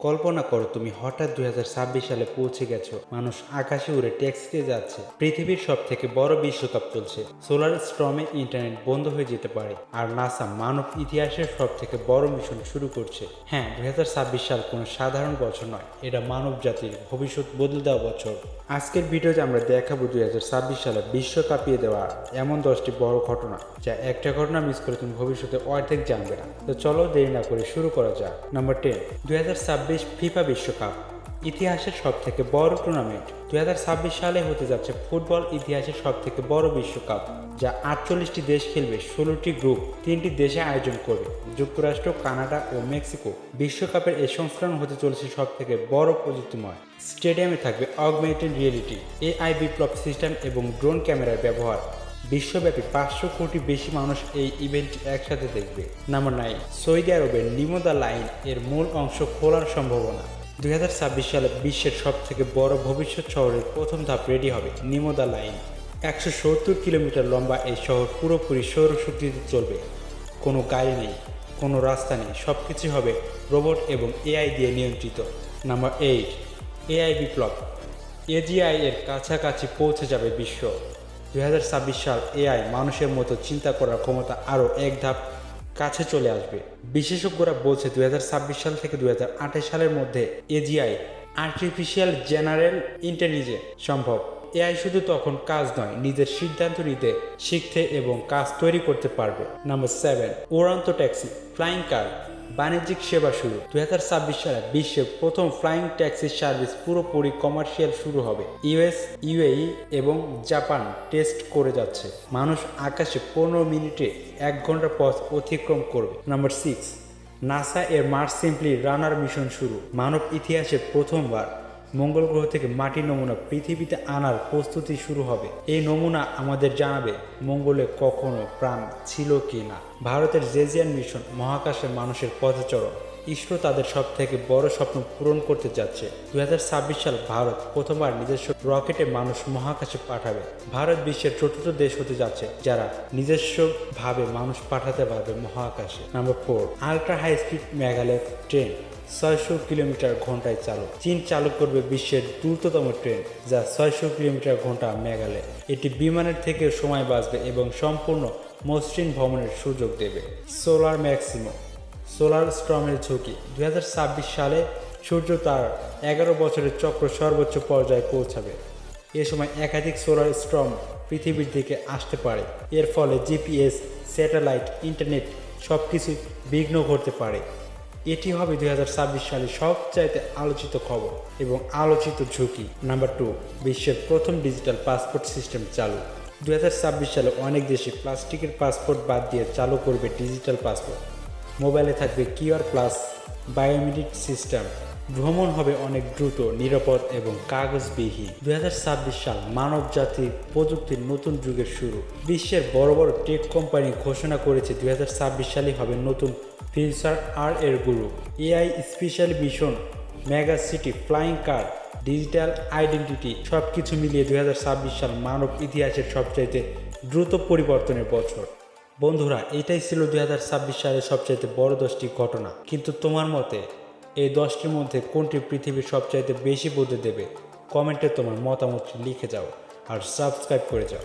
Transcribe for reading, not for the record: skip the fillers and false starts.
কল্পনা করো তুমি হঠাৎ 2026 সালে পৌঁছে গেছো, মানুষ আকাশে উড়ে ট্যাক্সিতে যাচ্ছে, পৃথিবীর সব থেকে বড় বিশ্বকাপ চলছে, সোলার স্টর্মে ইন্টারনেট বন্ধ হয়ে যেতে পারে, আর নাসা মানব ইতিহাসের সব থেকে বড় মিশন শুরু করছে। হ্যাঁ, 2026 সাল কোনো সাধারণ বছর নয়, এটা মানব জাতির ভবিষ্যৎ বদলে দেওয়া বছর। আজকের ভিডিওতে আমরা দেখাবো 2026 সালে বিশ্ব কাঁপিয়ে দেওয়া এমন 10টি বড় ঘটনা, যা একটা ঘটনা মিস করে তুমি ভবিষ্যতে অর্ধেক জানবে না। তো চলো দেরি না করে শুরু করা যাক। নাম্বার 10, 2026 ফিফা বিশ্বকাপ, ইতিহাসের সব থেকে বড় টুর্নামেন্ট। 2026 সালে হতে যাচ্ছে ফুটবল ইতিহাসের সব থেকে বড় বিশ্বকাপ, যা 48টি দেশ খেলবে, 16টি গ্রুপ 3টি দেশে আয়োজন করবে, যুক্তরাষ্ট্র, কানাডা ও মেক্সিকো। বিশ্বকাপের এই সংস্করণ হতে চলেছে সব থেকে বড় প্রযুক্তিময়। স্টেডিয়ামে থাকবে অগমেন্টেড রিয়েলিটি, এআই বিপ্লব সিস্টেম এবং ড্রোন ক্যামেরার ব্যবহার। বিশ্বব্যাপী 500 কোটি বেশি মানুষ এই ইভেন্টটি একসাথে দেখবে। নাম্বার 9, সৌদি আরবের নিমো দ্য লাইন এর মূল অংশ খোলার সম্ভাবনা। 2026 সালে বিশ্বের সব থেকে বড় ভবিষ্যৎ শহরের প্রথম ধাপ রেডি হবে, নিমো দ্য লাইন। 170 কিলোমিটার লম্বা এই শহর পুরোপুরি সৌরশক্তিতে চলবে। কোনো গাড়ি নেই, কোনো রাস্তা নেই, সব কিছু হবে রোবট এবং এআই দিয়ে নিয়ন্ত্রিত। নাম্বার 8, এআই বিপ্লব, এজিআই এর কাছাকাছি পৌঁছে যাবে বিশ্ব। 2026 সাল এআই মানুষের মতো চিন্তা করার ক্ষমতা আরও এক ধাপ কাছে চলে আসবে। বিশেষজ্ঞরা বলছে 2026 সাল থেকে 2028 সালের মধ্যে এজিআই, আর্টিফিশিয়াল জেনারেল ইন্টেলিজেন্স সম্ভব। এআই শুধু তখন কাজ নয়, নিজের সিদ্ধান্ত নিতে, শিখতে এবং কাজ তৈরি করতে পারবে। নাম্বার 7, উড়ন্ত ট্যাক্সি, ফ্লাইং কার, বাণিজ্যিক সেবা শুরু। 2026 সালে বিশ্বের প্রথম ফ্লাইং ট্যাক্সি সার্ভিস পুরোপুরি কমার্শিয়াল শুরু হবে। ইউএস, ইউএই এবং জাপান টেস্ট করে যাচ্ছে। মানুষ আকাশে 15 মিনিটে 1 ঘন্টা পথ অতিক্রম করবে। নাম্বার 6, নাসা এর মার্স সিম্পলি রানার মিশন শুরু। মানব ইতিহাসে প্রথমবার মঙ্গল গ্রহ থেকে মাটির নমুনা পৃথিবীতে আনার প্রস্তুতি শুরু হবে। এই নমুনা আমাদের জানাবে মঙ্গলে কখনো প্রাণ ছিল কি না। ভারতের জেজিয়ান মিশন, মহাকাশে মানুষের পথচরণ। ইসরো তাদের সব থেকে বড় স্বপ্ন পূরণ করতে যাচ্ছে। 2026 সাল ভারত প্রথমবার নিজস্ব রকেটে মানুষ মহাকাশে পাঠাবে। ভারত বিশ্বের চতুর্থ দেশ হতে যাচ্ছে যারা নিজস্বভাবে মানুষ পাঠাতে পারবে মহাকাশে। Number 4, ultra high speed maglev train, 600 kilometre ঘন্টায় চালু। চীন চালু করবে বিশ্বের দ্রুততম ট্রেন, যা 600 কিলোমিটার ঘন্টা মেঘালয়। এটি বিমানের থেকেও সময় বাঁচবে এবং সম্পূর্ণ মসৃণ ভ্রমণের সুযোগ দেবে। সোলার ম্যাক্সিমো, সোলার স্টর্মের ঝুঁকি। 2026 সালে সূর্য তার 11 বছরের চক্র সর্বোচ্চ পর্যায়ে পৌঁছাবে। এ সময় একাধিক সোলার স্টর্ম পৃথিবীর দিকে আসতে পারে। এর ফলে জিপিএস, স্যাটেলাইট, ইন্টারনেট সবকিছু বিঘ্ন ঘটতে পারে। এটি হবে 2026 সালে সবচাইতে আলোচিত খবর এবং আলোচিত ঝুঁকি। নাম্বার 2, বিশ্বের প্রথম ডিজিটাল পাসপোর্ট সিস্টেম চালু। 2026 সালে অনেক দেশে প্লাস্টিকের পাসপোর্ট বাদ দিয়ে চালু করবে ডিজিটাল পাসপোর্ট। মোবাইলে থাকবে কিউআর প্লাস বায়োমেট্রিক সিস্টেম। ভ্রমণ হবে অনেক দ্রুত, নিরাপদ এবং কাগজবিহীন। 2026 সাল মানব জাতির প্রযুক্তির নতুন যুগের শুরু। বিশ্বের বড় বড় টেক কোম্পানি ঘোষণা করেছে 2026 সালে হবে নতুন ফিউচার আর এর গুরু। AI special mission, mega city, flying কার, ডিজিটাল আইডেন্টিটি সবকিছু মিলিয়ে 2026 সাল মানব ইতিহাসের সবচাইতে দ্রুত পরিবর্তনের বছর। বন্ধুরা, এটাই ছিল 2026 সালের সবচাইতে বড় 10টি ঘটনা। কিন্তু তোমার মতে এই 10টির মধ্যে কোনটি পৃথিবীর সবচাইতে বেশি বদলে দেবে? কমেন্টে তোমার মতামত লিখে যাও আর সাবস্ক্রাইব করে যাও।